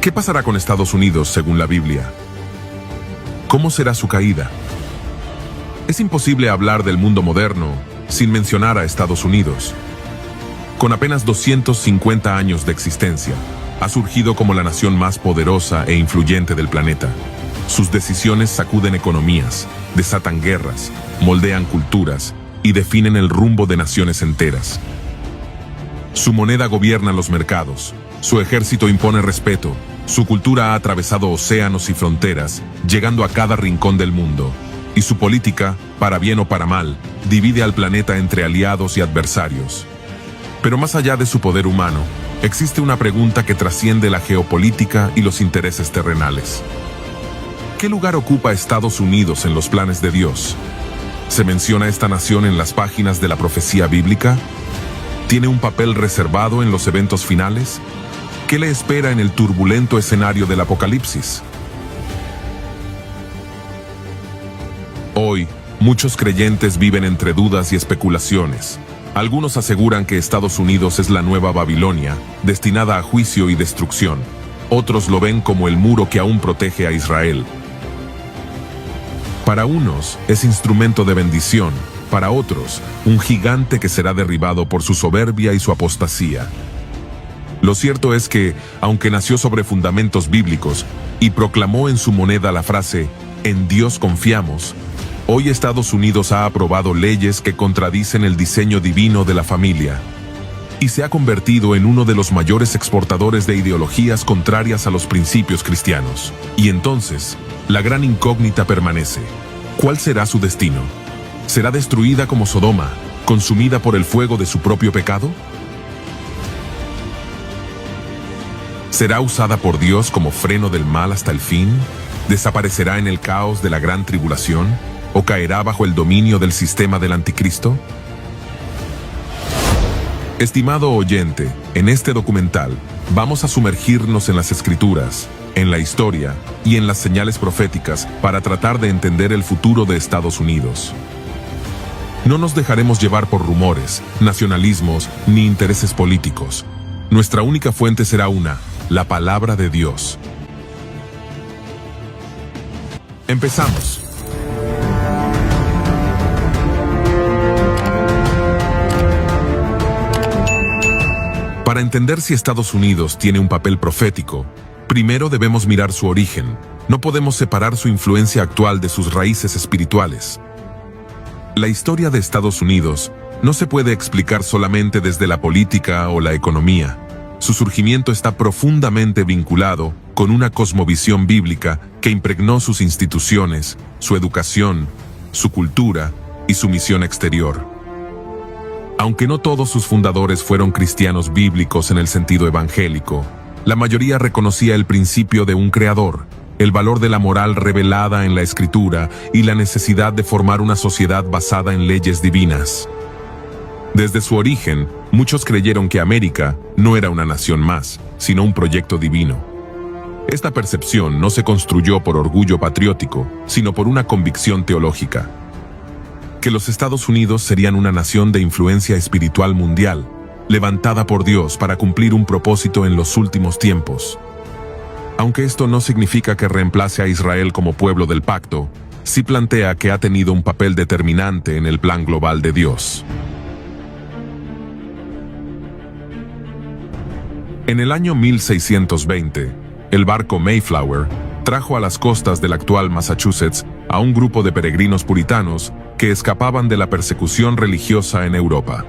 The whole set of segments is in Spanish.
¿Qué pasará con Estados Unidos según la Biblia? ¿Cómo será su caída? Es imposible hablar del mundo moderno sin mencionar a Estados Unidos. Con apenas 250 años de existencia, ha surgido como la nación más poderosa e influyente del planeta. Sus decisiones sacuden economías, desatan guerras, moldean culturas y definen el rumbo de naciones enteras. Su moneda gobierna los mercados, su ejército impone respeto, su cultura ha atravesado océanos y fronteras, llegando a cada rincón del mundo, y su política, para bien o para mal, divide al planeta entre aliados y adversarios. Pero más allá de su poder humano, existe una pregunta que trasciende la geopolítica y los intereses terrenales. ¿Qué lugar ocupa Estados Unidos en los planes de Dios? ¿Se menciona esta nación en las páginas de la profecía bíblica? ¿Tiene un papel reservado en los eventos finales? ¿Qué le espera en el turbulento escenario del Apocalipsis? Hoy, muchos creyentes viven entre dudas y especulaciones. Algunos aseguran que Estados Unidos es la nueva Babilonia, destinada a juicio y destrucción. Otros lo ven como el muro que aún protege a Israel. Para unos, es instrumento de bendición. Para otros, un gigante que será derribado por su soberbia y su apostasía. Lo cierto es que, aunque nació sobre fundamentos bíblicos y proclamó en su moneda la frase «En Dios confiamos», hoy Estados Unidos ha aprobado leyes que contradicen el diseño divino de la familia y se ha convertido en uno de los mayores exportadores de ideologías contrarias a los principios cristianos. Y entonces, la gran incógnita permanece. ¿Cuál será su destino? ¿Será destruida como Sodoma, consumida por el fuego de su propio pecado? ¿Será usada por Dios como freno del mal hasta el fin? ¿Desaparecerá en el caos de la gran tribulación? ¿O caerá bajo el dominio del sistema del anticristo? Estimado oyente, en este documental vamos a sumergirnos en las escrituras, en la historia y en las señales proféticas para tratar de entender el futuro de Estados Unidos. No nos dejaremos llevar por rumores, nacionalismos ni intereses políticos. Nuestra única fuente será la palabra de Dios. Empezamos. Para entender si Estados Unidos tiene un papel profético, primero debemos mirar su origen. No podemos separar su influencia actual de sus raíces espirituales. La historia de Estados Unidos no se puede explicar solamente desde la política o la economía. Su surgimiento está profundamente vinculado con una cosmovisión bíblica que impregnó sus instituciones, su educación, su cultura y su misión exterior. Aunque no todos sus fundadores fueron cristianos bíblicos en el sentido evangélico, la mayoría reconocía el principio de un creador, el valor de la moral revelada en la Escritura y la necesidad de formar una sociedad basada en leyes divinas. Desde su origen, muchos creyeron que América no era una nación más, sino un proyecto divino. Esta percepción no se construyó por orgullo patriótico, sino por una convicción teológica: que los Estados Unidos serían una nación de influencia espiritual mundial, levantada por Dios para cumplir un propósito en los últimos tiempos. Aunque esto no significa que reemplace a Israel como pueblo del pacto, sí plantea que ha tenido un papel determinante en el plan global de Dios. En el año 1620, el barco Mayflower trajo a las costas del actual Massachusetts a un grupo de peregrinos puritanos que escapaban de la persecución religiosa en Europa.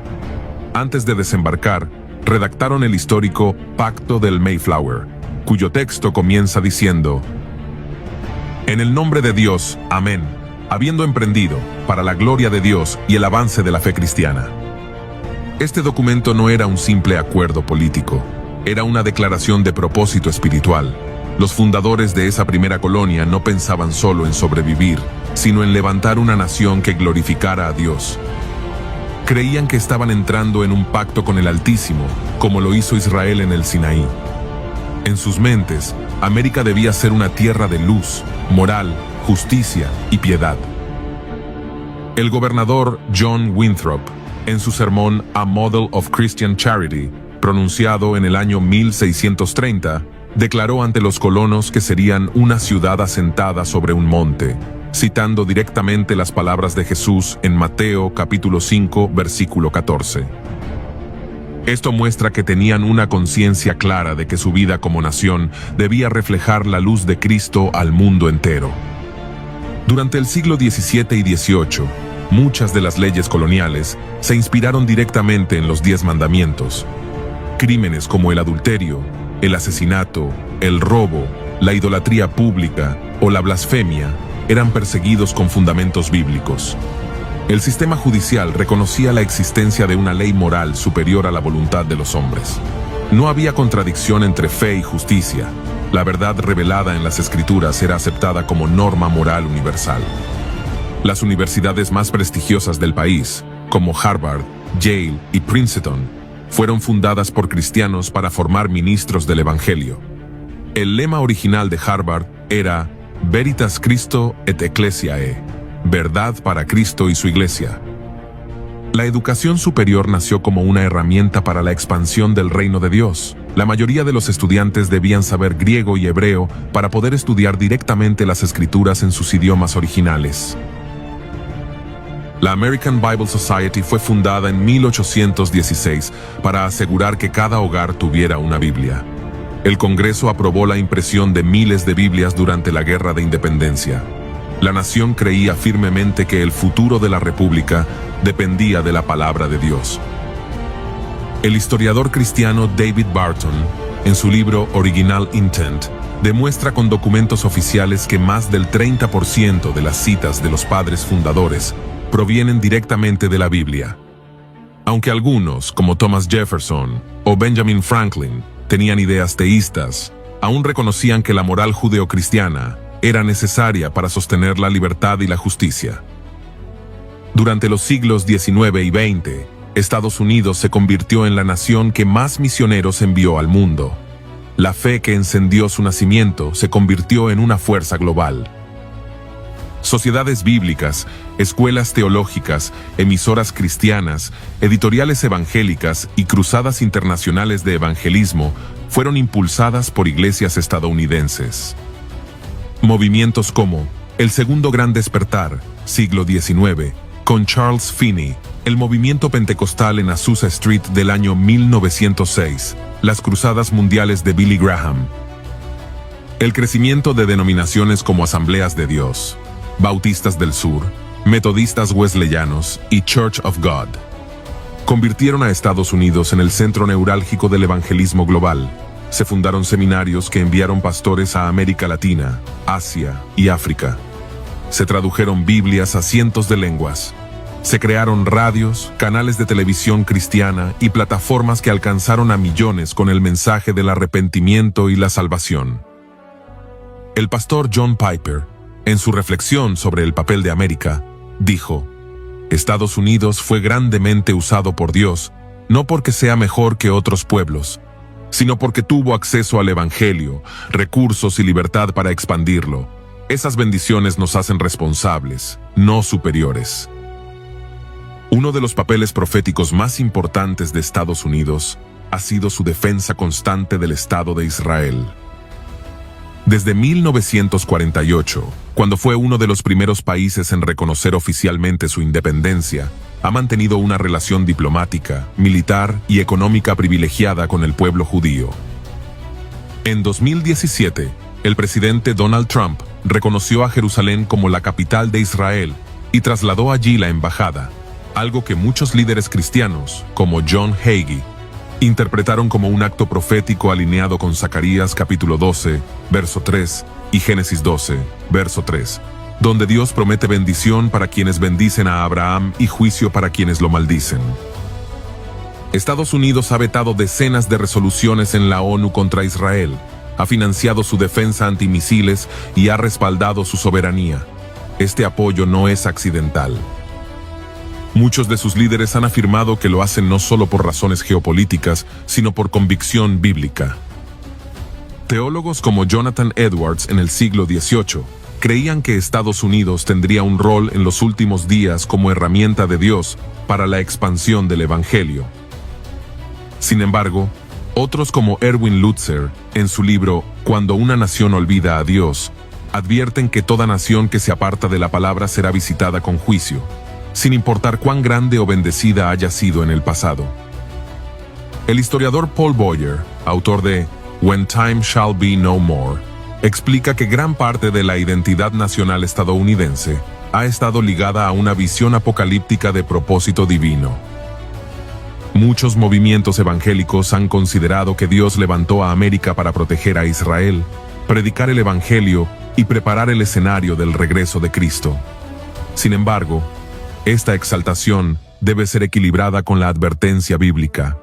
Antes de desembarcar, redactaron el histórico Pacto del Mayflower, cuyo texto comienza diciendo: «En el nombre de Dios, amén, habiendo emprendido, para la gloria de Dios y el avance de la fe cristiana». Este documento no era un simple acuerdo político, era una declaración de propósito espiritual. Los fundadores de esa primera colonia no pensaban solo en sobrevivir, sino en levantar una nación que glorificara a Dios. Creían que estaban entrando en un pacto con el Altísimo, como lo hizo Israel en el Sinaí. En sus mentes, América debía ser una tierra de luz, moral, justicia y piedad. El gobernador John Winthrop, en su sermón A Model of Christian Charity, pronunciado en el año 1630, declaró ante los colonos que serían una ciudad asentada sobre un monte, citando directamente las palabras de Jesús en Mateo capítulo 5, versículo 14. Esto muestra que tenían una conciencia clara de que su vida como nación debía reflejar la luz de Cristo al mundo entero. Durante el siglo XVII y XVIII, muchas de las leyes coloniales se inspiraron directamente en los 10 mandamientos. Crímenes como el adulterio, el asesinato, el robo, la idolatría pública o la blasfemia eran perseguidos con fundamentos bíblicos. El sistema judicial reconocía la existencia de una ley moral superior a la voluntad de los hombres. No había contradicción entre fe y justicia. La verdad revelada en las Escrituras era aceptada como norma moral universal. Las universidades más prestigiosas del país, como Harvard, Yale y Princeton, fueron fundadas por cristianos para formar ministros del Evangelio. El lema original de Harvard era Veritas Christo et Ecclesiae, verdad para Cristo y su Iglesia. La educación superior nació como una herramienta para la expansión del reino de Dios. La mayoría de los estudiantes debían saber griego y hebreo para poder estudiar directamente las Escrituras en sus idiomas originales. La American Bible Society fue fundada en 1816 para asegurar que cada hogar tuviera una Biblia. El Congreso aprobó la impresión de miles de Biblias durante la Guerra de Independencia. La nación creía firmemente que el futuro de la República dependía de la palabra de Dios. El historiador cristiano David Barton, en su libro Original Intent, demuestra con documentos oficiales que más del 30% de las citas de los padres fundadores provienen directamente de la Biblia. Aunque algunos, como Thomas Jefferson o Benjamin Franklin, tenían ideas teístas, aún reconocían que la moral judeocristiana era necesaria para sostener la libertad y la justicia. Durante los siglos XIX y XX, Estados Unidos se convirtió en la nación que más misioneros envió al mundo. La fe que encendió su nacimiento se convirtió en una fuerza global. Sociedades bíblicas, escuelas teológicas, emisoras cristianas, editoriales evangélicas y cruzadas internacionales de evangelismo fueron impulsadas por iglesias estadounidenses. Movimientos como el Segundo Gran Despertar, siglo XIX, con Charles Finney, el movimiento pentecostal en Azusa Street del año 1906, las cruzadas mundiales de Billy Graham, el crecimiento de denominaciones como Asambleas de Dios, Bautistas del Sur, Metodistas Wesleyanos y Church of God, convirtieron a Estados Unidos en el centro neurálgico del evangelismo global. Se fundaron seminarios que enviaron pastores a América Latina, Asia y África. Se tradujeron Biblias a cientos de lenguas. Se crearon radios, canales de televisión cristiana y plataformas que alcanzaron a millones con el mensaje del arrepentimiento y la salvación. El pastor John Piper, en su reflexión sobre el papel de América, dijo: Estados Unidos fue grandemente usado por Dios, no porque sea mejor que otros pueblos, sino porque tuvo acceso al Evangelio, recursos y libertad para expandirlo. Esas bendiciones nos hacen responsables, no superiores. Uno de los papeles proféticos más importantes de Estados Unidos ha sido su defensa constante del Estado de Israel. Desde 1948, cuando fue uno de los primeros países en reconocer oficialmente su independencia, ha mantenido una relación diplomática, militar y económica privilegiada con el pueblo judío. En 2017, el presidente Donald Trump reconoció a Jerusalén como la capital de Israel y trasladó allí la embajada, algo que muchos líderes cristianos, como John Hagee, interpretaron como un acto profético alineado con Zacarías capítulo 12, verso 3 y Génesis 12, verso 3, donde Dios promete bendición para quienes bendicen a Abraham y juicio para quienes lo maldicen. Estados Unidos ha vetado decenas de resoluciones en la ONU contra Israel, ha financiado su defensa antimisiles y ha respaldado su soberanía. Este apoyo no es accidental. Muchos de sus líderes han afirmado que lo hacen no solo por razones geopolíticas, sino por convicción bíblica. Teólogos como Jonathan Edwards en el siglo XVIII creían que Estados Unidos tendría un rol en los últimos días como herramienta de Dios para la expansión del Evangelio. Sin embargo, Otros como Erwin Lutzer, en su libro Cuando una nación olvida a Dios, advierten que toda nación que se aparta de la palabra será visitada con juicio, sin importar cuán grande o bendecida haya sido en el pasado. El historiador Paul Boyer, autor de When Time Shall Be No More, explica que gran parte de la identidad nacional estadounidense ha estado ligada a una visión apocalíptica de propósito divino. Muchos movimientos evangélicos han considerado que Dios levantó a América para proteger a Israel, predicar el evangelio y preparar el escenario del regreso de Cristo. Sin embargo, esta exaltación debe ser equilibrada con la advertencia bíblica.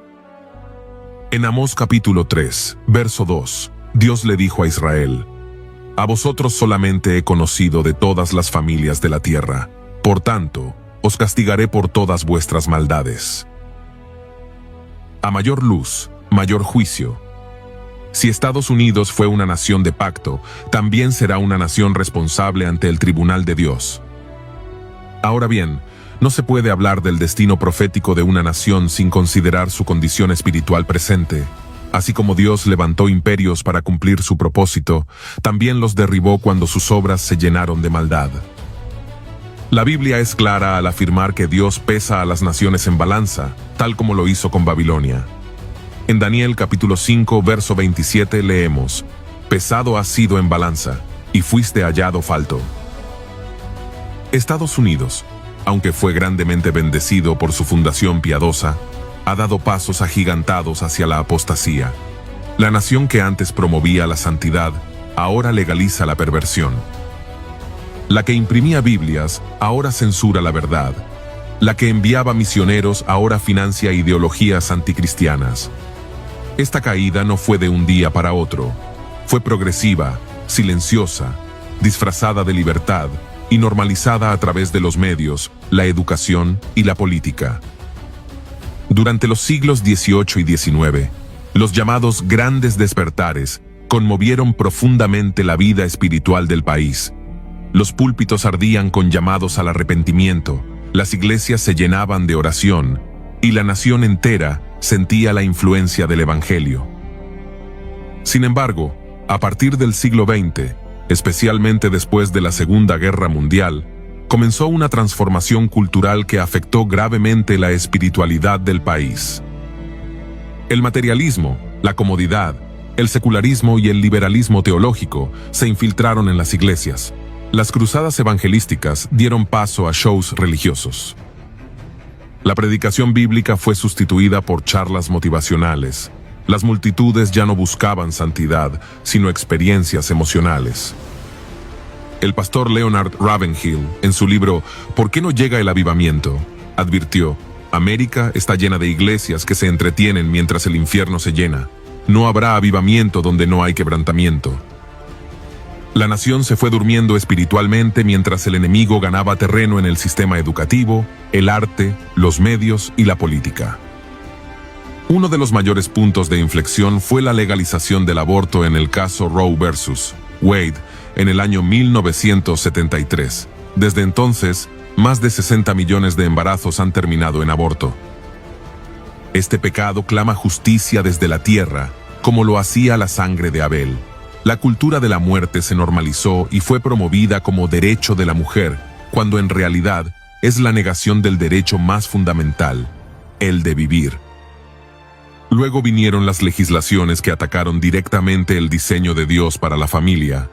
En Amós capítulo 3, verso 2, Dios le dijo a Israel: «A vosotros solamente he conocido de todas las familias de la tierra, por tanto, os castigaré por todas vuestras maldades». A mayor luz, mayor juicio. Si Estados Unidos fue una nación de pacto, también será una nación responsable ante el tribunal de Dios. Ahora bien, no se puede hablar del destino profético de una nación sin considerar su condición espiritual presente. Así como Dios levantó imperios para cumplir su propósito, también los derribó cuando sus obras se llenaron de maldad. La Biblia es clara al afirmar que Dios pesa a las naciones en balanza, tal como lo hizo con Babilonia. En Daniel capítulo 5, verso 27 leemos: «Pesado has sido en balanza, y fuiste hallado falto». Estados Unidos, aunque fue grandemente bendecido por su fundación piadosa, ha dado pasos agigantados hacia la apostasía. La nación que antes promovía la santidad, ahora legaliza la perversión. La que imprimía Biblias, ahora censura la verdad. La que enviaba misioneros, ahora financia ideologías anticristianas. Esta caída no fue de un día para otro. Fue progresiva, silenciosa, disfrazada de libertad y normalizada a través de los medios, la educación y la política. Durante los siglos XVIII y XIX, los llamados grandes despertares conmovieron profundamente la vida espiritual del país. Los púlpitos ardían con llamados al arrepentimiento, las iglesias se llenaban de oración, y la nación entera sentía la influencia del Evangelio. Sin embargo, a partir del siglo XX, especialmente después de la Segunda Guerra Mundial, comenzó una transformación cultural que afectó gravemente la espiritualidad del país. El materialismo, la comodidad, el secularismo y el liberalismo teológico se infiltraron en las iglesias. Las cruzadas evangelísticas dieron paso a shows religiosos. La predicación bíblica fue sustituida por charlas motivacionales. Las multitudes ya no buscaban santidad, sino experiencias emocionales. El pastor Leonard Ravenhill, en su libro ¿Por qué no llega el avivamiento?, advirtió: «América está llena de iglesias que se entretienen mientras el infierno se llena. No habrá avivamiento donde no hay quebrantamiento». La nación se fue durmiendo espiritualmente mientras el enemigo ganaba terreno en el sistema educativo, el arte, los medios y la política. Uno de los mayores puntos de inflexión fue la legalización del aborto en el caso Roe vs. Wade en el año 1973. Desde entonces, más de 60 millones de embarazos han terminado en aborto. Este pecado clama justicia desde la tierra, como lo hacía la sangre de Abel. La cultura de la muerte se normalizó y fue promovida como derecho de la mujer, cuando en realidad es la negación del derecho más fundamental, el de vivir. Luego vinieron las legislaciones que atacaron directamente el diseño de Dios para la familia.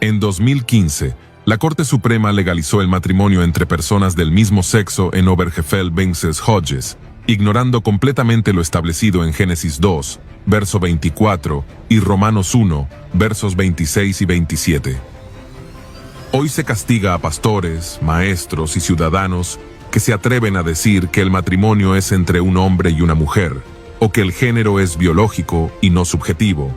En 2015, la Corte Suprema legalizó el matrimonio entre personas del mismo sexo en Obergefell vs. Hodges, ignorando completamente lo establecido en Génesis 2, verso 24, y Romanos 1, versos 26 y 27. Hoy se castiga a pastores, maestros y ciudadanos que se atreven a decir que el matrimonio es entre un hombre y una mujer, o que el género es biológico y no subjetivo.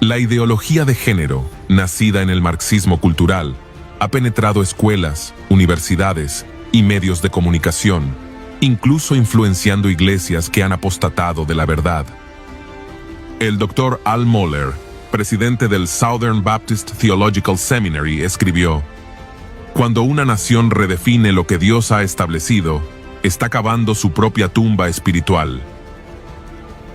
La ideología de género, nacida en el marxismo cultural, ha penetrado escuelas, universidades y medios de comunicación, incluso influenciando iglesias que han apostatado de la verdad. El Dr. Al Mohler, presidente del Southern Baptist Theological Seminary, escribió: «Cuando una nación redefine lo que Dios ha establecido, está cavando su propia tumba espiritual».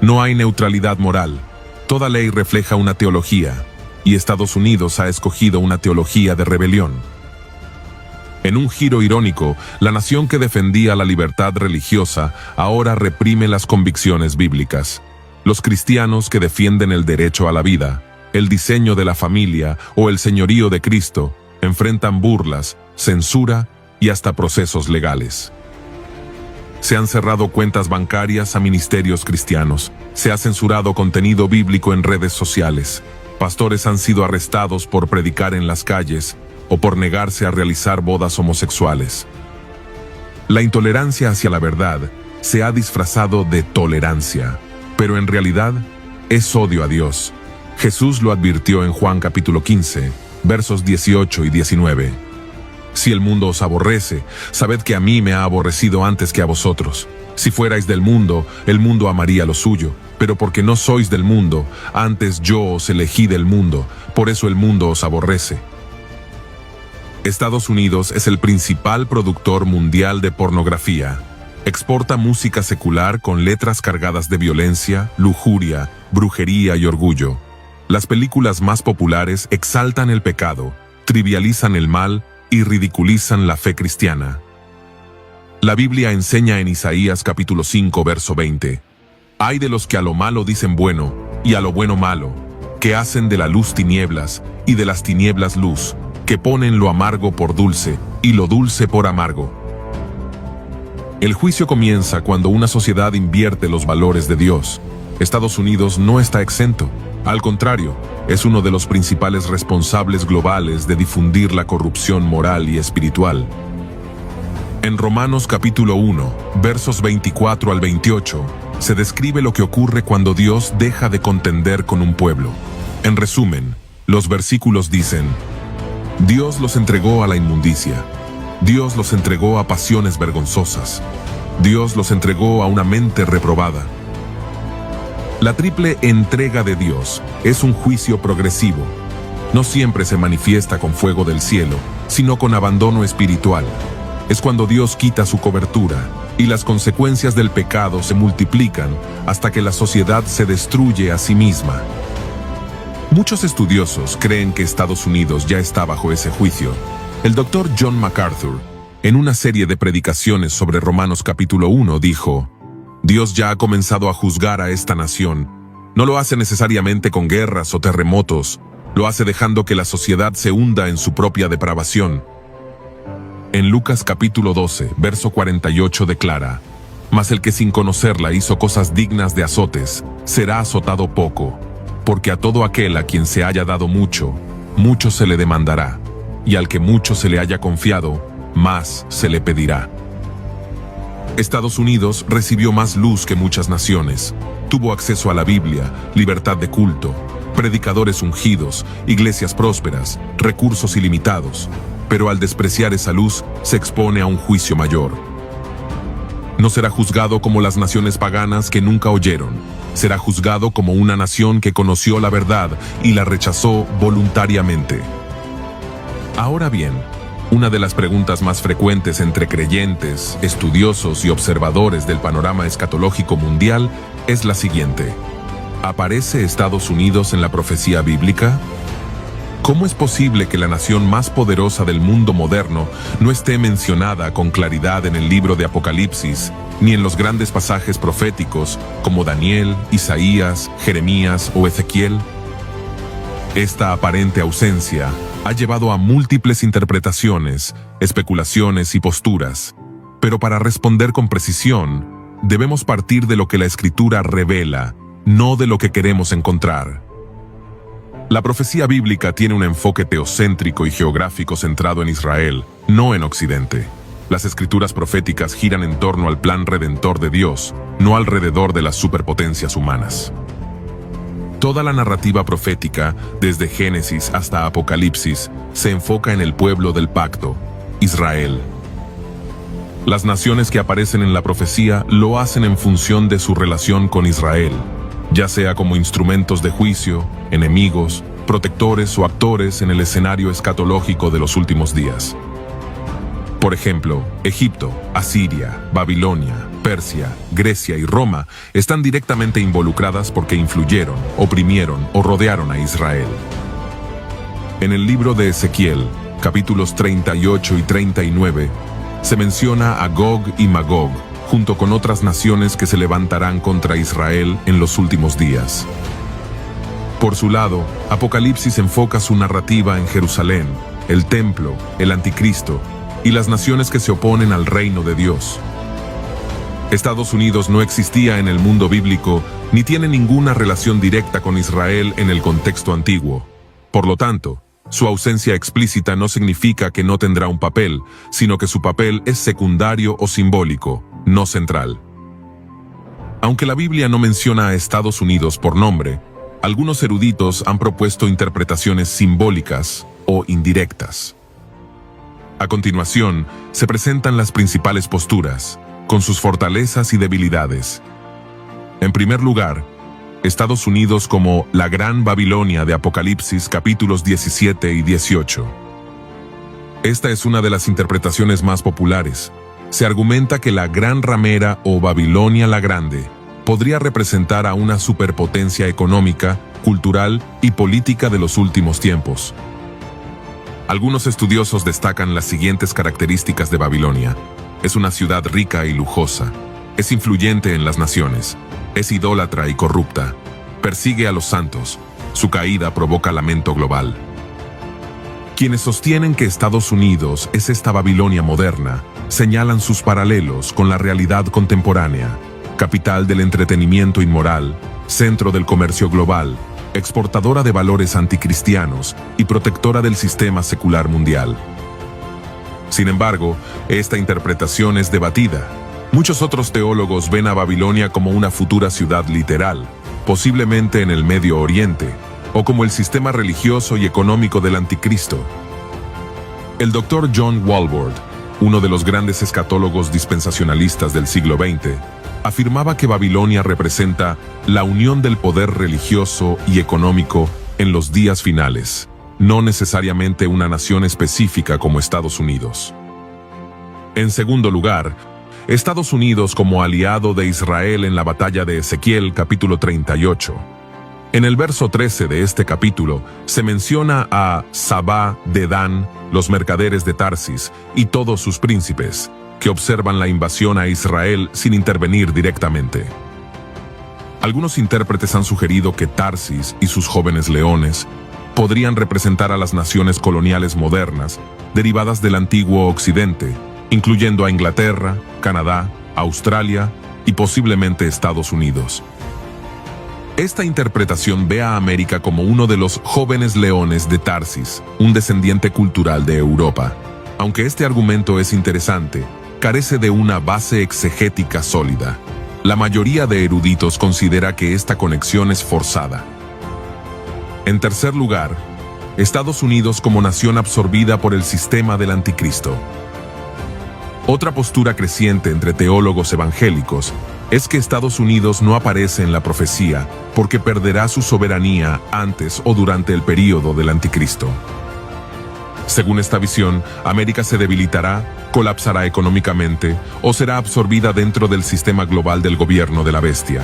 No hay neutralidad moral. Toda ley refleja una teología, y Estados Unidos ha escogido una teología de rebelión. En un giro irónico, la nación que defendía la libertad religiosa ahora reprime las convicciones bíblicas. Los cristianos que defienden el derecho a la vida, el diseño de la familia o el señorío de Cristo enfrentan burlas, censura y hasta procesos legales. Se han cerrado cuentas bancarias a ministerios cristianos. Se ha censurado contenido bíblico en redes sociales. Pastores han sido arrestados por predicar en las calles o por negarse a realizar bodas homosexuales. La intolerancia hacia la verdad se ha disfrazado de tolerancia, pero en realidad es odio a Dios. Jesús lo advirtió en Juan capítulo 15, versos 18 y 19. Si el mundo os aborrece, sabed que a mí me ha aborrecido antes que a vosotros. Si fuerais del mundo, el mundo amaría lo suyo, pero porque no sois del mundo, antes yo os elegí del mundo, por eso el mundo os aborrece. Estados Unidos es el principal productor mundial de pornografía. Exporta música secular con letras cargadas de violencia, lujuria, brujería y orgullo. Las películas más populares exaltan el pecado, trivializan el mal y ridiculizan la fe cristiana. La Biblia enseña en Isaías capítulo 5, verso 20. Ay de los que a lo malo dicen bueno, y a lo bueno malo, que hacen de la luz tinieblas, y de las tinieblas luz, que ponen lo amargo por dulce, y lo dulce por amargo. El juicio comienza cuando una sociedad invierte los valores de Dios. Estados Unidos no está exento. Al contrario, es uno de los principales responsables globales de difundir la corrupción moral y espiritual. En Romanos capítulo 1, versos 24 al 28, se describe lo que ocurre cuando Dios deja de contender con un pueblo. En resumen, los versículos dicen: Dios los entregó a la inmundicia. Dios los entregó a pasiones vergonzosas. Dios los entregó a una mente reprobada. La triple entrega de Dios es un juicio progresivo. No siempre se manifiesta con fuego del cielo, sino con abandono espiritual. Es cuando Dios quita su cobertura y las consecuencias del pecado se multiplican hasta que la sociedad se destruye a sí misma. Muchos estudiosos creen que Estados Unidos ya está bajo ese juicio. El Dr. John MacArthur, en una serie de predicaciones sobre Romanos capítulo 1, dijo: Dios ya ha comenzado a juzgar a esta nación. No lo hace necesariamente con guerras o terremotos, lo hace dejando que la sociedad se hunda en su propia depravación. En Lucas capítulo 12, verso 48 declara: Mas el que sin conocerla hizo cosas dignas de azotes, será azotado poco, porque a todo aquel a quien se haya dado mucho, mucho se le demandará, y al que mucho se le haya confiado, más se le pedirá. Estados Unidos recibió más luz que muchas naciones. Tuvo acceso a la Biblia, libertad de culto, predicadores ungidos, iglesias prósperas, recursos ilimitados. Pero al despreciar esa luz, se expone a un juicio mayor. No será juzgado como las naciones paganas que nunca oyeron. Será juzgado como una nación que conoció la verdad y la rechazó voluntariamente. Ahora bien, una de las preguntas más frecuentes entre creyentes, estudiosos y observadores del panorama escatológico mundial es la siguiente: ¿aparece Estados Unidos en la profecía bíblica? ¿Cómo es posible que la nación más poderosa del mundo moderno no esté mencionada con claridad en el libro de Apocalipsis, ni en los grandes pasajes proféticos como Daniel, Isaías, Jeremías o Ezequiel? Esta aparente ausencia ha llevado a múltiples interpretaciones, especulaciones y posturas. Pero para responder con precisión, debemos partir de lo que la Escritura revela, no de lo que queremos encontrar. La profecía bíblica tiene un enfoque teocéntrico y geográfico centrado en Israel, no en Occidente. Las escrituras proféticas giran en torno al plan redentor de Dios, no alrededor de las superpotencias humanas. Toda la narrativa profética, desde Génesis hasta Apocalipsis, se enfoca en el pueblo del pacto, Israel. Las naciones que aparecen en la profecía lo hacen en función de su relación con Israel, ya sea como instrumentos de juicio, enemigos, protectores o actores en el escenario escatológico de los últimos días. Por ejemplo, Egipto, Asiria, Babilonia, Persia, Grecia y Roma están directamente involucradas porque influyeron, oprimieron o rodearon a Israel. En el libro de Ezequiel, capítulos 38 y 39, se menciona a Gog y Magog, junto con otras naciones que se levantarán contra Israel en los últimos días. Por su lado, Apocalipsis enfoca su narrativa en Jerusalén, el templo, el anticristo y las naciones que se oponen al reino de Dios. Estados Unidos no existía en el mundo bíblico ni tiene ninguna relación directa con Israel en el contexto antiguo. Por lo tanto, su ausencia explícita no significa que no tendrá un papel, sino que su papel es secundario o simbólico, no central. Aunque la Biblia no menciona a Estados Unidos por nombre, algunos eruditos han propuesto interpretaciones simbólicas o indirectas. A continuación, se presentan las principales posturas, con sus fortalezas y debilidades. En primer lugar, Estados Unidos como la Gran Babilonia de Apocalipsis capítulos 17 y 18. Esta es una de las interpretaciones más populares. Se argumenta que la Gran Ramera o Babilonia la Grande podría representar a una superpotencia económica, cultural y política de los últimos tiempos. Algunos estudiosos destacan las siguientes características de Babilonia. Es una ciudad rica y lujosa. Es influyente en las naciones. Es idólatra y corrupta. Persigue a los santos. Su caída provoca lamento global. Quienes sostienen que Estados Unidos es esta Babilonia moderna, señalan sus paralelos con la realidad contemporánea, capital del entretenimiento inmoral, centro del comercio global, exportadora de valores anticristianos y protectora del sistema secular mundial. Sin embargo, esta interpretación es debatida. Muchos otros teólogos ven a Babilonia como una futura ciudad literal, posiblemente en el Medio Oriente, o como el sistema religioso y económico del anticristo. El Dr. John Walvoord, uno de los grandes escatólogos dispensacionalistas del siglo XX, afirmaba que Babilonia representa la unión del poder religioso y económico en los días finales, no necesariamente una nación específica como Estados Unidos. En segundo lugar, Estados Unidos como aliado de Israel en la batalla de Ezequiel capítulo 38. En el verso 13 de este capítulo se menciona a Sabá, Dedán, los mercaderes de Tarsis y todos sus príncipes, que observan la invasión a Israel sin intervenir directamente. Algunos intérpretes han sugerido que Tarsis y sus jóvenes leones podrían representar a las naciones coloniales modernas derivadas del antiguo Occidente, incluyendo a Inglaterra, Canadá, Australia y posiblemente Estados Unidos. Esta interpretación ve a América como uno de los jóvenes leones de Tarsis, un descendiente cultural de Europa. Aunque este argumento es interesante, carece de una base exegética sólida. La mayoría de eruditos considera que esta conexión es forzada. En tercer lugar, Estados Unidos como nación absorbida por el sistema del anticristo. Otra postura creciente entre teólogos evangélicos es que Estados Unidos no aparece en la profecía porque perderá su soberanía antes o durante el período del anticristo. Según esta visión, América se debilitará, colapsará económicamente o será absorbida dentro del sistema global del gobierno de la bestia.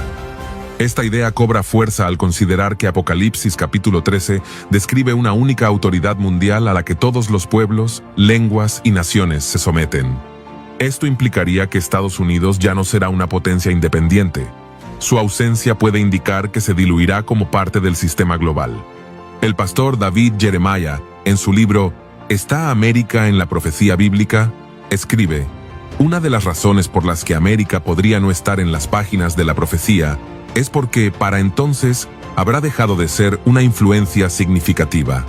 Esta idea cobra fuerza al considerar que Apocalipsis capítulo 13 describe una única autoridad mundial a la que todos los pueblos, lenguas y naciones se someten. Esto implicaría que Estados Unidos ya no será una potencia independiente. Su ausencia puede indicar que se diluirá como parte del sistema global. El pastor David Jeremiah, en su libro ¿Está América en la profecía bíblica?, escribe: una de las razones por las que América podría no estar en las páginas de la profecía es porque para entonces habrá dejado de ser una influencia significativa.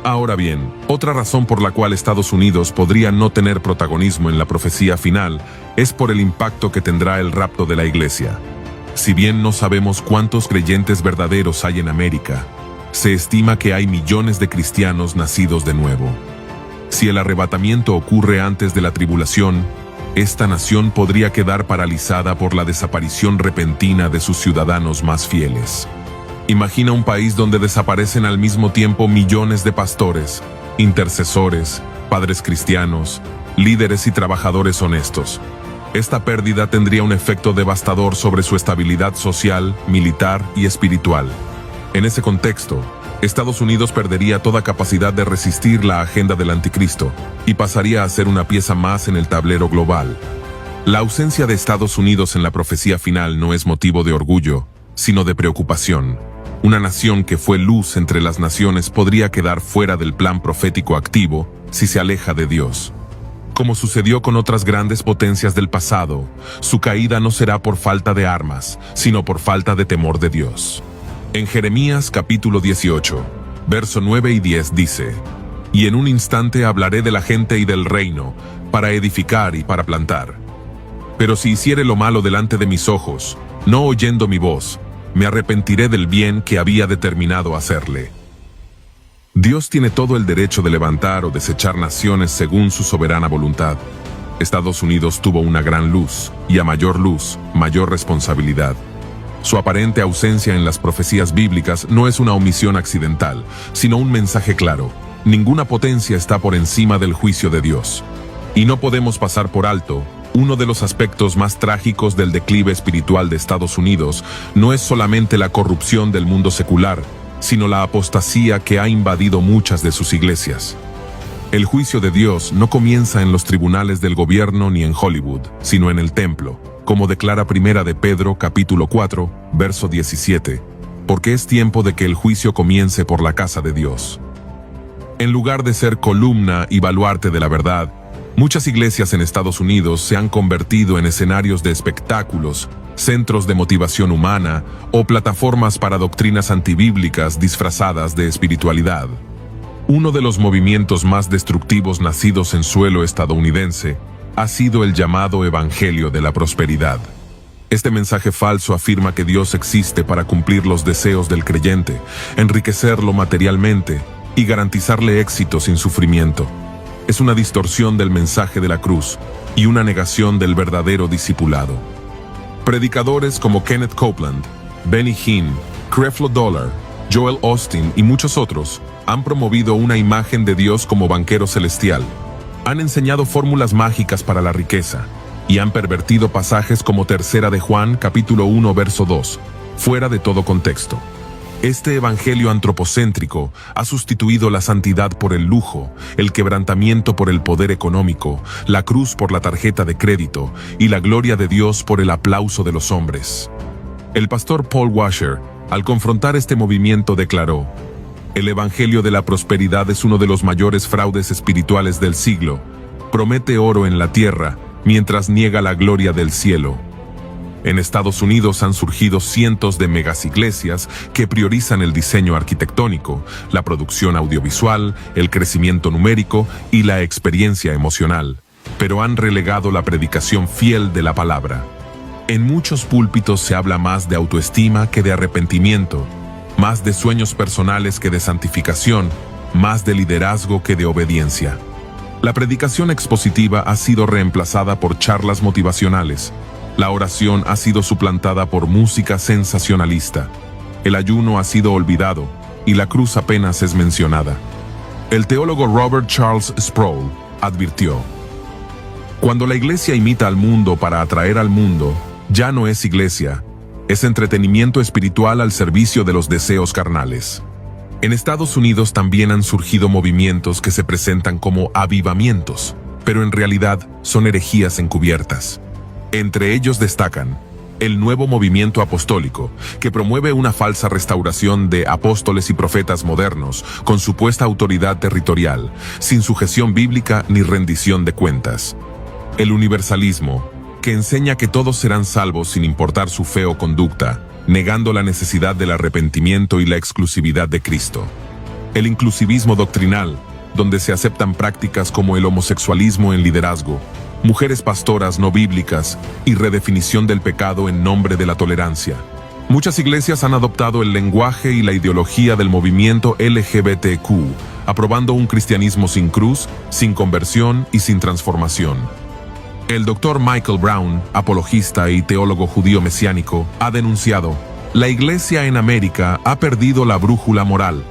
Ahora bien, otra razón por la cual Estados Unidos podría no tener protagonismo en la profecía final es por el impacto que tendrá el rapto de la Iglesia. Si bien no sabemos cuántos creyentes verdaderos hay en América, se estima que hay millones de cristianos nacidos de nuevo. Si el arrebatamiento ocurre antes de la tribulación, esta nación podría quedar paralizada por la desaparición repentina de sus ciudadanos más fieles. Imagina un país donde desaparecen al mismo tiempo millones de pastores, intercesores, padres cristianos, líderes y trabajadores honestos. Esta pérdida tendría un efecto devastador sobre su estabilidad social, militar y espiritual. En ese contexto, Estados Unidos perdería toda capacidad de resistir la agenda del anticristo y pasaría a ser una pieza más en el tablero global. La ausencia de Estados Unidos en la profecía final no es motivo de orgullo, sino de preocupación. Una nación que fue luz entre las naciones podría quedar fuera del plan profético activo si se aleja de Dios. Como sucedió con otras grandes potencias del pasado, su caída no será por falta de armas, sino por falta de temor de Dios. En Jeremías capítulo 18, verso 9 y 10 dice: «Y en un instante hablaré de la gente y del reino, para edificar y para plantar. Pero si hiciere lo malo delante de mis ojos, no oyendo mi voz, me arrepentiré del bien que había determinado hacerle». Dios tiene todo el derecho de levantar o desechar naciones según su soberana voluntad. Estados Unidos tuvo una gran luz, y a mayor luz, mayor responsabilidad. Su aparente ausencia en las profecías bíblicas no es una omisión accidental, sino un mensaje claro: ninguna potencia está por encima del juicio de Dios. Y no podemos pasar por alto: uno de los aspectos más trágicos del declive espiritual de Estados Unidos no es solamente la corrupción del mundo secular, sino la apostasía que ha invadido muchas de sus iglesias. El juicio de Dios no comienza en los tribunales del gobierno ni en Hollywood, sino en el templo, como declara Primera de Pedro capítulo 4, verso 17, porque es tiempo de que el juicio comience por la casa de Dios. En lugar de ser columna y baluarte de la verdad, muchas iglesias en Estados Unidos se han convertido en escenarios de espectáculos, centros de motivación humana o plataformas para doctrinas antibíblicas disfrazadas de espiritualidad. Uno de los movimientos más destructivos nacidos en suelo estadounidense ha sido el llamado Evangelio de la Prosperidad. Este mensaje falso afirma que Dios existe para cumplir los deseos del creyente, enriquecerlo materialmente y garantizarle éxito sin sufrimiento. Es una distorsión del mensaje de la cruz y una negación del verdadero discipulado. Predicadores como Kenneth Copeland, Benny Hinn, Creflo Dollar, Joel Osteen y muchos otros han promovido una imagen de Dios como banquero celestial. Han enseñado fórmulas mágicas para la riqueza y han pervertido pasajes como Tercera de Juan capítulo 1 verso 2, fuera de todo contexto. Este evangelio antropocéntrico ha sustituido la santidad por el lujo, el quebrantamiento por el poder económico, la cruz por la tarjeta de crédito y la gloria de Dios por el aplauso de los hombres. El pastor Paul Washer, al confrontar este movimiento, declaró: «El evangelio de la prosperidad es uno de los mayores fraudes espirituales del siglo. Promete oro en la tierra, mientras niega la gloria del cielo». En Estados Unidos han surgido cientos de megasiglesias que priorizan el diseño arquitectónico, la producción audiovisual, el crecimiento numérico y la experiencia emocional, pero han relegado la predicación fiel de la palabra. En muchos púlpitos se habla más de autoestima que de arrepentimiento, más de sueños personales que de santificación, más de liderazgo que de obediencia. La predicación expositiva ha sido reemplazada por charlas motivacionales. La oración ha sido suplantada por música sensacionalista. El ayuno ha sido olvidado y la cruz apenas es mencionada. El teólogo Robert Charles Sproul advirtió: «Cuando la iglesia imita al mundo para atraer al mundo, ya no es iglesia, es entretenimiento espiritual al servicio de los deseos carnales». En Estados Unidos también han surgido movimientos que se presentan como avivamientos, pero en realidad son herejías encubiertas. Entre ellos destacan el nuevo movimiento apostólico, que promueve una falsa restauración de apóstoles y profetas modernos con supuesta autoridad territorial, sin sujeción bíblica ni rendición de cuentas. El universalismo, que enseña que todos serán salvos sin importar su fe o conducta, negando la necesidad del arrepentimiento y la exclusividad de Cristo. El inclusivismo doctrinal, donde se aceptan prácticas como el homosexualismo en liderazgo, mujeres pastoras no bíblicas y redefinición del pecado en nombre de la tolerancia. Muchas iglesias han adoptado el lenguaje y la ideología del movimiento LGBTQ, aprobando un cristianismo sin cruz, sin conversión y sin transformación. El Dr. Michael Brown, apologista y teólogo judío mesiánico, ha denunciado: «La iglesia en América ha perdido la brújula moral.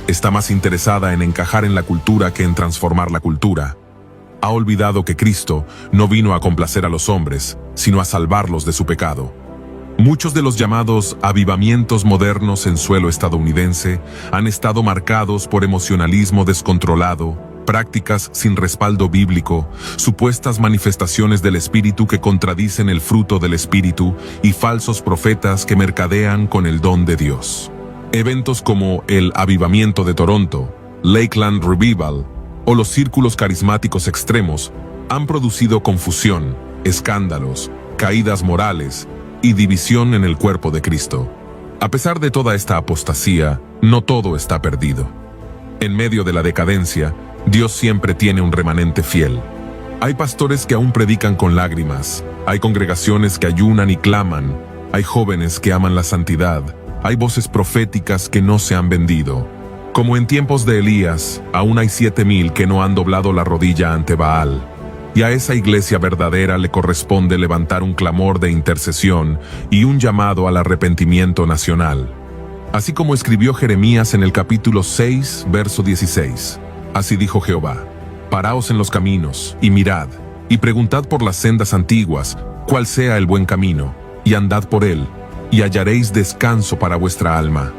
Está más interesada en encajar en la cultura que en transformar la cultura. Ha olvidado que Cristo no vino a complacer a los hombres, sino a salvarlos de su pecado. Muchos de los llamados avivamientos modernos en suelo estadounidense han estado marcados por emocionalismo descontrolado, prácticas sin respaldo bíblico, supuestas manifestaciones del Espíritu que contradicen el fruto del Espíritu y falsos profetas que mercadean con el don de Dios. Eventos como el Avivamiento de Toronto, Lakeland Revival o los círculos carismáticos extremos han producido confusión, escándalos, caídas morales y división en el cuerpo de Cristo. A pesar de toda esta apostasía, no todo está perdido. En medio de la decadencia, Dios siempre tiene un remanente fiel. Hay pastores que aún predican con lágrimas, hay congregaciones que ayunan y claman, hay jóvenes que aman la santidad, hay voces proféticas que no se han vendido. Como en tiempos de Elías, aún hay 7,000 que no han doblado la rodilla ante Baal. Y a esa iglesia verdadera le corresponde levantar un clamor de intercesión y un llamado al arrepentimiento nacional. Así como escribió Jeremías en el capítulo 6, verso 16. Así dijo Jehová: Paraos en los caminos, y mirad, y preguntad por las sendas antiguas, cuál sea el buen camino, y andad por él, y hallaréis descanso para vuestra alma.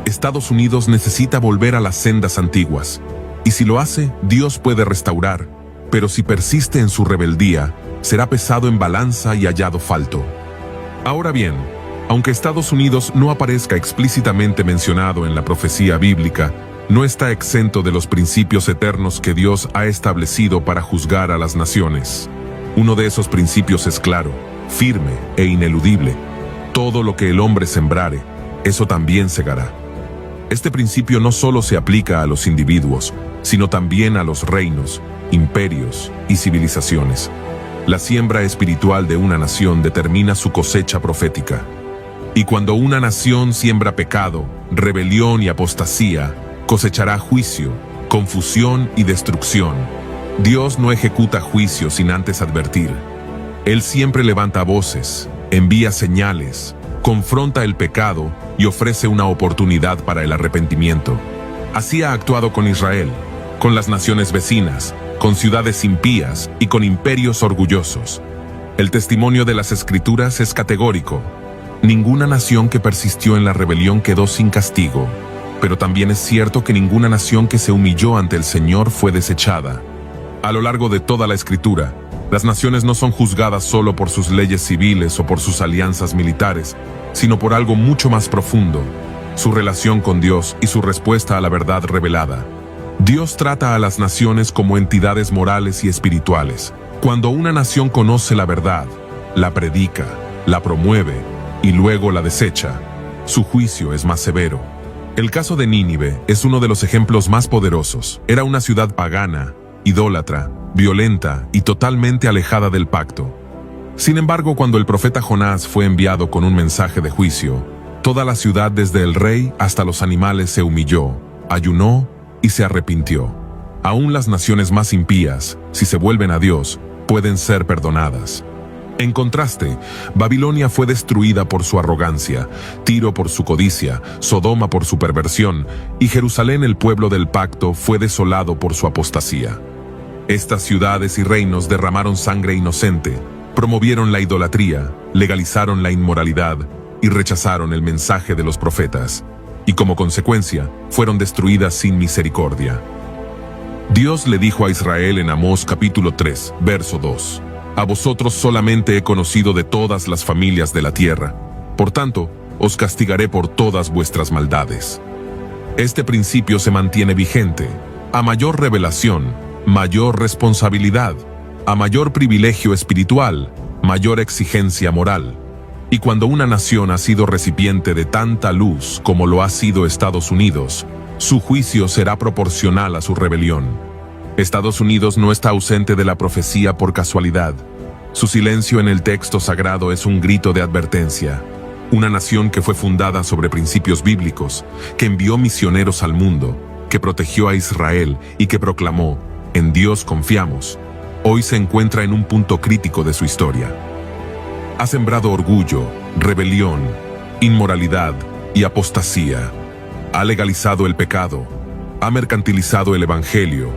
Estados Unidos necesita volver a las sendas antiguas, y si lo hace, Dios puede restaurar, pero si persiste en su rebeldía, será pesado en balanza y hallado falto. Ahora bien, aunque Estados Unidos no aparezca explícitamente mencionado en la profecía bíblica, no está exento de los principios eternos que Dios ha establecido para juzgar a las naciones. Uno de esos principios es claro, firme e ineludible: todo lo que el hombre sembrare, eso también segará. Este principio no solo se aplica a los individuos, sino también a los reinos, imperios y civilizaciones. La siembra espiritual de una nación determina su cosecha profética. Y cuando una nación siembra pecado, rebelión y apostasía, cosechará juicio, confusión y destrucción. Dios no ejecuta juicio sin antes advertir. Él siempre levanta voces, envía señales, confronta el pecado y ofrece una oportunidad para el arrepentimiento. Así ha actuado con Israel, con las naciones vecinas, con ciudades impías y con imperios orgullosos. El testimonio de las Escrituras es categórico. Ninguna nación que persistió en la rebelión quedó sin castigo, pero también es cierto que ninguna nación que se humilló ante el Señor fue desechada. A lo largo de toda la Escritura, las naciones no son juzgadas solo por sus leyes civiles o por sus alianzas militares, sino por algo mucho más profundo: su relación con Dios y su respuesta a la verdad revelada. Dios trata a las naciones como entidades morales y espirituales. Cuando una nación conoce la verdad, la predica, la promueve y luego la desecha, su juicio es más severo. El caso de Nínive es uno de los ejemplos más poderosos. Era una ciudad pagana, idólatra, violenta y totalmente alejada del pacto. Sin embargo, cuando el profeta Jonás fue enviado con un mensaje de juicio, toda la ciudad, desde el rey hasta los animales, se humilló, ayunó y se arrepintió. Aún las naciones más impías, si se vuelven a Dios, pueden ser perdonadas. En contraste, Babilonia fue destruida por su arrogancia, Tiro por su codicia, Sodoma por su perversión, y Jerusalén, el pueblo del pacto, fue desolado por su apostasía. Estas ciudades y reinos derramaron sangre inocente, promovieron la idolatría, legalizaron la inmoralidad y rechazaron el mensaje de los profetas, y como consecuencia, fueron destruidas sin misericordia. Dios le dijo a Israel en Amós capítulo 3, verso 2: A vosotros solamente he conocido de todas las familias de la tierra, por tanto, os castigaré por todas vuestras maldades. Este principio se mantiene vigente. A mayor revelación, mayor responsabilidad. A mayor privilegio espiritual, mayor exigencia moral. Y cuando una nación ha sido recipiente de tanta luz como lo ha sido Estados Unidos, su juicio será proporcional a su rebelión. Estados Unidos no está ausente de la profecía por casualidad. Su silencio en el texto sagrado es un grito de advertencia. Una nación que fue fundada sobre principios bíblicos, que envió misioneros al mundo, que protegió a Israel y que proclamó: en Dios confiamos, hoy se encuentra en un punto crítico de su historia. Ha sembrado orgullo, rebelión, inmoralidad y apostasía. Ha legalizado el pecado, ha mercantilizado el evangelio,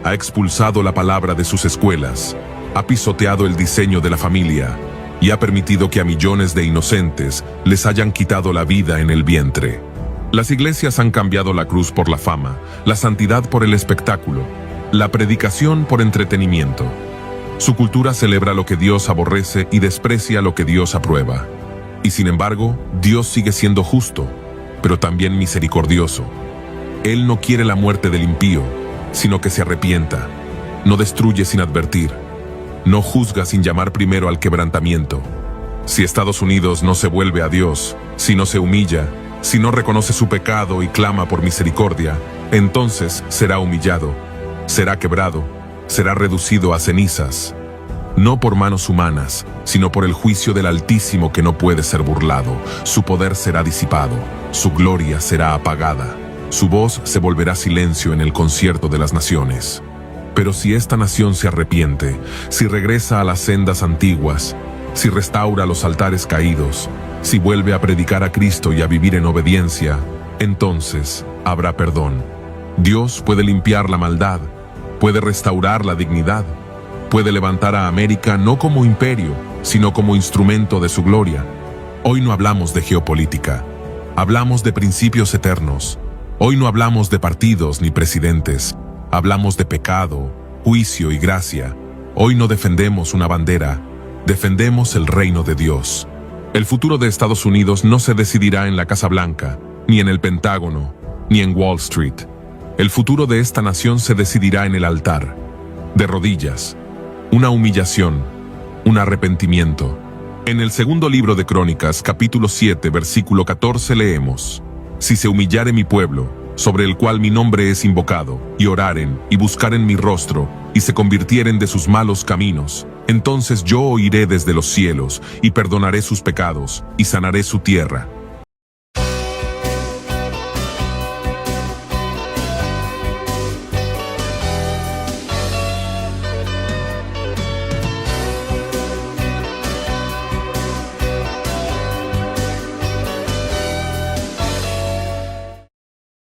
ha expulsado la palabra de sus escuelas, ha pisoteado el diseño de la familia y ha permitido que a millones de inocentes les hayan quitado la vida en el vientre. Las iglesias han cambiado la cruz por la fama, la santidad por el espectáculo, la predicación por entretenimiento. Su cultura celebra lo que Dios aborrece y desprecia lo que Dios aprueba. Y sin embargo, Dios sigue siendo justo, pero también misericordioso. Él no quiere la muerte del impío, sino que se arrepienta. No destruye sin advertir. No juzga sin llamar primero al quebrantamiento. Si Estados Unidos no se vuelve a Dios, si no se humilla, si no reconoce su pecado y clama por misericordia, entonces será humillado, será quebrado, será reducido a cenizas. No por manos humanas, sino por el juicio del Altísimo que no puede ser burlado. Su poder será disipado, su gloria será apagada. Su voz se volverá silencio en el concierto de las naciones. Pero si esta nación se arrepiente, si regresa a las sendas antiguas, si restaura los altares caídos, si vuelve a predicar a Cristo y a vivir en obediencia, entonces habrá perdón. Dios puede limpiar la maldad, puede restaurar la dignidad, puede levantar a América no como imperio, sino como instrumento de su gloria. Hoy no hablamos de geopolítica, hablamos de principios eternos. Hoy no hablamos de partidos ni presidentes, hablamos de pecado, juicio y gracia. Hoy no defendemos una bandera, defendemos el reino de Dios. El futuro de Estados Unidos no se decidirá en la Casa Blanca, ni en el Pentágono, ni en Wall Street. El futuro de esta nación se decidirá en el altar, de rodillas, una humillación, un arrepentimiento. En el segundo libro de Crónicas, capítulo 7, versículo 14 leemos: Si se humillare mi pueblo, sobre el cual mi nombre es invocado, y oraren, y buscaren mi rostro, y se convirtieren de sus malos caminos, entonces yo oiré desde los cielos, y perdonaré sus pecados, y sanaré su tierra.